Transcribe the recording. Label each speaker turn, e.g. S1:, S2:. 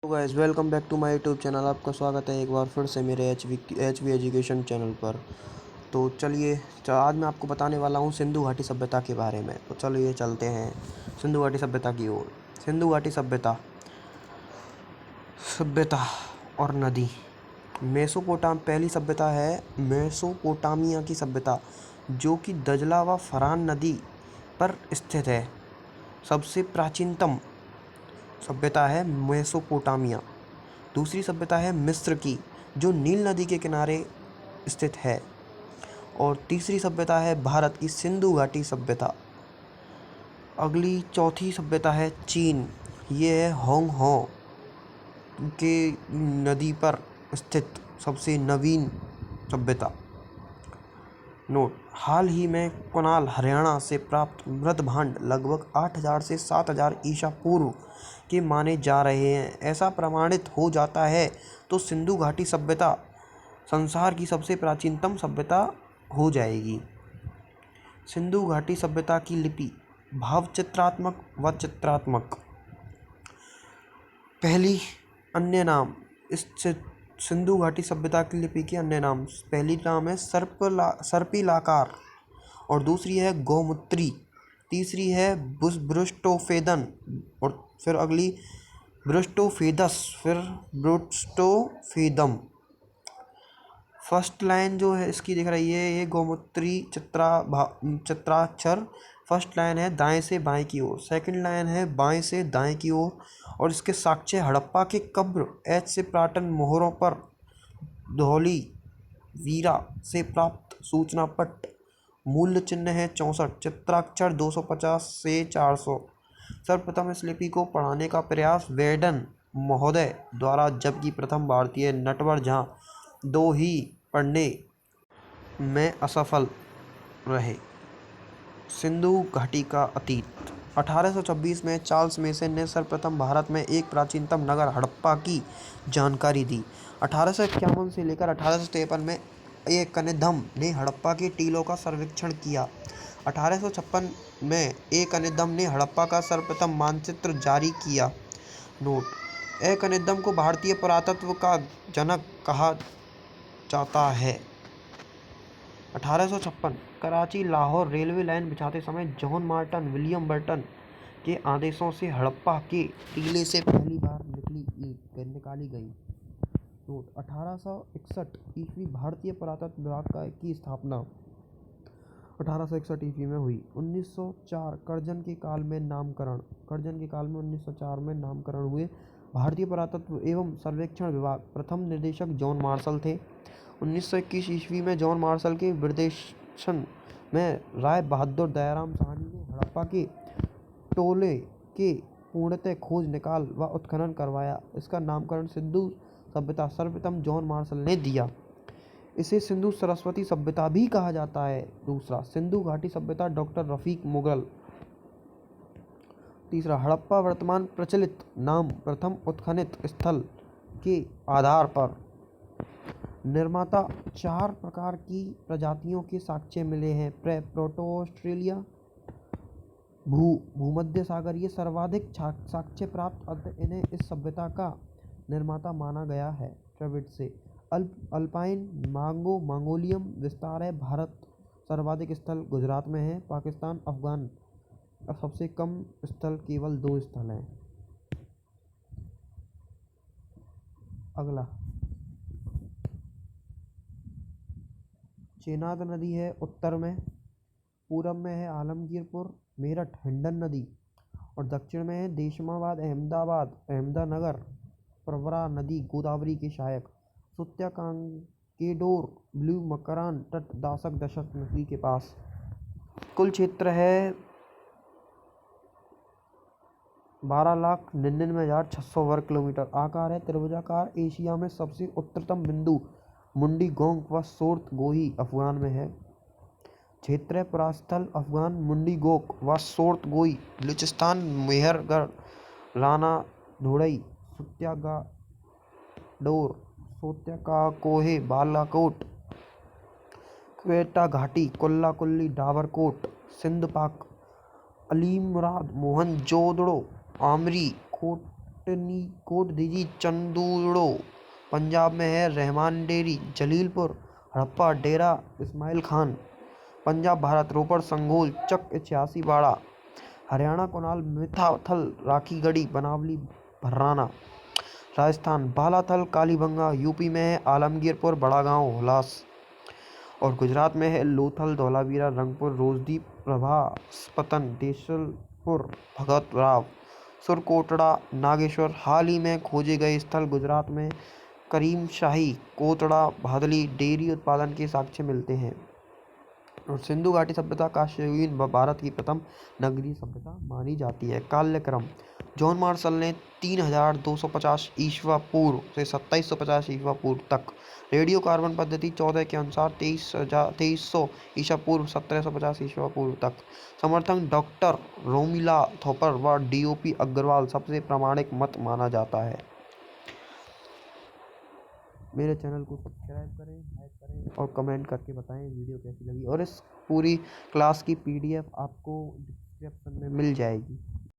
S1: Guys, welcome back to my YouTube channel. आपका स्वागत है एक बार फिर से मेरे एच वी एजुकेशन चैनल पर। तो चलिए, आज मैं आपको बताने वाला हूँ सिंधु घाटी सभ्यता के बारे में। तो चलिए चलते हैं सिंधु घाटी सभ्यता की ओर। सिंधु घाटी सभ्यता सभ्यता और नदी। पहली सभ्यता है मेसोपोटामिया की सभ्यता, जो कि दजला व फरहान नदी पर स्थित है। सबसे प्राचीनतम सभ्यता है मेसोपोटामिया। दूसरी सभ्यता है मिस्र की, जो नील नदी के किनारे स्थित है। और तीसरी सभ्यता है भारत की सिंधु घाटी सभ्यता। अगली चौथी सभ्यता है चीन। ये है होंग हो के नदी पर स्थित सबसे नवीन सभ्यता। नोट: हाल ही में कुनाल, हरियाणा से प्राप्त मृत भांड लगभग 8000 से 7000 ईसा पूर्व के माने जा रहे हैं। ऐसा प्रमाणित हो जाता है तो सिंधु घाटी सभ्यता संसार की सबसे प्राचीनतम सभ्यता हो जाएगी। सिंधु घाटी सभ्यता की लिपि भावचित्रात्मक व चित्रात्मक। पहली अन्य नाम इस सिंधु घाटी सभ्यता की लिपि के अन्य नाम: पहली नाम है सर्पिलाकार, और दूसरी है गौमुत्री, तीसरी है ब्रुस्टोफेदन, और फिर अगली ब्रुस्टोफेदस, फिर ब्रुस्टोफेदम। फर्स्ट लाइन जो है इसकी दिख रही है, ये गौमुत्री चित्राक्षर। फर्स्ट लाइन है दाएं से बाएं की ओर, सेकंड लाइन है बाएं से दाएं की ओर, और इसके साक्ष्य हड़प्पा के कब्र एच से प्राटन मोहरों पर धौली वीरा से प्राप्त सूचना पट। मूल्य चिन्ह है 64, चित्राक्षर 250 से 400। सर्वप्रथम इस लिपि को पढ़ाने का प्रयास वेडन महोदय द्वारा, जबकि प्रथम भारतीय नटवर झा दो ही पढ़ने में असफल रहे। सिंधु घाटी का अतीत: 1826 में चार्ल्स मेसन ने सर्वप्रथम भारत में एक प्राचीनतम नगर हड़प्पा की जानकारी दी। 1851 से लेकर 1853 में एक कनिंघम ने हड़प्पा के टीलों का सर्वेक्षण किया। 1856 में ए कनिंघम ने हड़प्पा का सर्वप्रथम मानचित्र जारी किया। नोट: ए कनिंघम को भारतीय पुरातत्व का जनक कहा जाता है। 1856 कराची लाहौर रेलवे लाइन बिछाते समय जॉन मार्टन विलियम बर्टन के आदेशों से हड़प्पा के टीले से पहली बार निकाली गई। नोट: 1861 ईस्वी भारतीय पुरातत्व विभाग की स्थापना 1861 ईस्वी में हुई। 1904 करजन के काल में 1904 में नामकरण हुए। भारतीय पुरातत्व एवं सर्वेक्षण विभाग प्रथम निदेशक जॉन मार्शल थे। 1921 ईस्वी में जॉन मार्शल के निर्देशन में राय बहादुर दयाराम साहनी ने हड़प्पा के टोले के पूर्णतः खोज निकाल व उत्खनन करवाया। इसका नामकरण सिंधु सभ्यता सर्वप्रथम जॉन मार्शल ने दिया। इसे सिंधु सरस्वती सभ्यता भी कहा जाता है। दूसरा, सिंधु घाटी सभ्यता डॉक्टर रफीक मुगल। तीसरा, हड़प्पा वर्तमान प्रचलित नाम प्रथम उत्खनित स्थल के आधार पर। निर्माता 4 प्रकार की प्रजातियों के साक्ष्य मिले हैं। प्रोटो ऑस्ट्रेलिया, भूमध्य सागर, ये सर्वाधिक साक्ष्य प्राप्त, अतः इन्हें इस सभ्यता का निर्माता माना गया है। ट्रेविड से अल्पाइन मंगोलियम विस्तार है। भारत सर्वाधिक स्थल गुजरात में है। पाकिस्तान, अफगान। अब सबसे कम स्थल केवल 2 स्थल हैं। अगला, चेनाब नदी है उत्तर में, पूरब में है आलमगीरपुर, मेरठ, हिंडन नदी, और दक्षिण में है देशमाबाद, अहमदानगर, प्रवरा नदी गोदावरी के सहायक। सुत्या कांकेडोर, ब्लू मकरान तट, दासक दशक नदी के पास। कुल क्षेत्र है 12,99,600 वर्ग किलोमीटर। आकार है त्रिभुजाकार। एशिया में सबसे उत्तरतम बिंदु मुंडीगोंग व सोर्त गोही अफगान में है। क्षेत्र है पुरास्थल अफगान, मुंडीगोक व सोर्त गोई, बलूचिस्तान, मेहरगढ़, राना धुड़ई, सुत्यागाडोर, सोत्याकाकोहे, बालाकोट, क्वेटा घाटी, कुल्ला कुल्ली, डाबरकोट, सिंध पाक, अलीमुराद, मोहनजोदड़ो, आमरी, कोटदीजी चंदूड़ो। पंजाब में है रहमान डेरी जलीलपुर, हड़प्पा डेरा इस्माइल खान। पंजाब भारत रोपड़ संगोल चक 86 बाड़ा। हरियाणा कुनाल मिठाथल राखीगढ़ी बनावली भर्राना। राजस्थान बालाथल कालीबंगा। यूपी में है आलमगीरपुर बड़ा गांव हुलास। और गुजरात में है लोथल धौलावीरा रंगपुर रोजदीप प्रभासपतन देशलपुर भगत राव सुरकोटड़ा नागेश्वर। हाल ही में खोजे गए स्थल गुजरात में करीम शाही कोटड़ा भादली डेयरी उत्पादन के साक्ष्य मिलते हैं। और सिंधु घाटी सभ्यता कांस्ययुगीन भारत की प्रथम नगरीय सभ्यता मानी जाती है। काल्यक्रम जॉन मार्शल ने 3250 ईस्वी पूर्व से 2750 ईस्वी पूर्व तक, रेडियो कार्बन पद्धति 14 के अनुसार 2300 ईसा पूर्व 1750 ईस्वी पूर्व तक। समर्थन डॉक्टर रोमिला थोपर व डीओपी अग्रवाल सबसे प्रामाणिक मत माना जाता है। मेरे चैनल को सब्सक्राइब करें, लाइक करें और कमेंट करके बताएं वीडियो कैसी लगी। और इस पूरी क्लास की PDF आपको डिस्क्रिप्शन में मिल जाएगी।